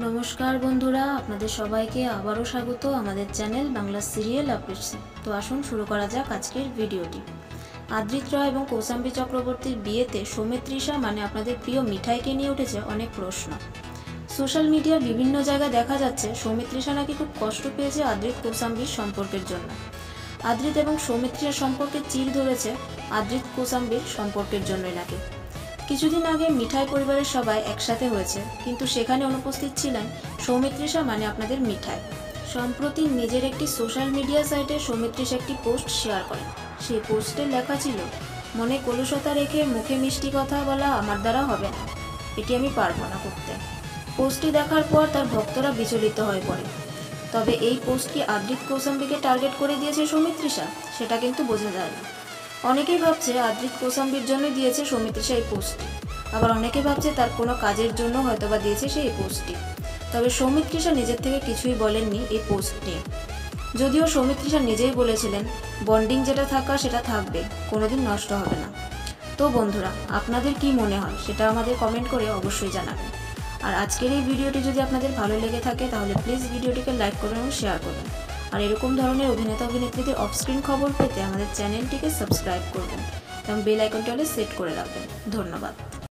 নমস্কার বন্ধুরা, আপনাদের সবাইকে আবারও স্বাগত আমাদের চ্যানেল বাংলা সিরিয়াল আপডেটসে। তো আসুন শুরু করা যাক আজকের ভিডিওটি। আদ্রিত রয় এবং কৌশাম্বী চক্রবর্তীর বিয়েতে সৌমিত্রিষা মানে আপনাদের প্রিয় মিঠাইকে নিয়ে উঠেছে অনেক প্রশ্ন। সোশ্যাল মিডিয়ার বিভিন্ন জায়গায় দেখা যাচ্ছে সৌমিত্রিষা নাকি খুব কষ্ট পেয়েছে আদ্রিত কৌশাম্বীর সম্পর্কের জন্য। আদ্রিত এবং সৌমিত্রিষার সম্পর্কে চির ধরেছে আদ্রিত কৌশাম্বীর সম্পর্কের জন্যই নাকি। কিছুদিন আগে মিঠাই পরিবারের সবাই একসাথে হয়েছে, কিন্তু সেখানে অনুপস্থিত ছিলেন সৌমিত্রিষা মানে আপনাদের মিঠাই। সম্প্রতি নিজের একটি সোশ্যাল মিডিয়া সাইটে সৌমিত্রিষা একটি পোস্ট শেয়ার করেন। সেই পোস্টে লেখা ছিল, মনে কলুষতা রেখে মুখে মিষ্টি কথা বলা আমার দ্বারা হবে না, এটি আমি পারবো না করতে। পোস্টটি দেখার পর তার ভক্তরা বিচলিত হয়ে পড়ে। তবে এই পোস্ট কি আদ্রিত কৌশাম্বীকে টার্গেট করে দিয়েছে সৌমিত্রিষা, সেটা কিন্তু বোঝা যায় না। অনেকেই ভাবছে আদ্রিত কৌশাম্বীর জন্য দিয়েছে সৌমিত্রিষা এই পোস্টটি, আবার অনেকে ভাবছে তার কোনো কাজের জন্য হয়তোবা দিয়েছে সেই পোস্টটি। তবে সৌমিত্রিষা নিজের থেকে কিছুই বলেননি এই পোস্ট নিয়ে, যদিও সৌমিত্রিষা নিজেই বলেছিলেন বন্ডিং যেটা থাকা সেটা থাকবে, কোনোদিন নষ্ট হবে না। তো বন্ধুরা, আপনাদের কি মনে হয় সেটা আমাদের কমেন্ট করে অবশ্যই জানাবেন। আর আজকের এই ভিডিওটি যদি আপনাদের ভালো লেগে থাকে তাহলে প্লিজ ভিডিওটিকে লাইক করবেন এবং শেয়ার করবেন। আর এরকম ধরনের অভিনেতা অভিনেত্রীদের অফস্ক্রিন খবর পেতে আমাদের চ্যানেলটিকে সাবস্ক্রাইব করবেন এবং বেল আইকনটি সেট করে রাখবেন। ধন্যবাদ।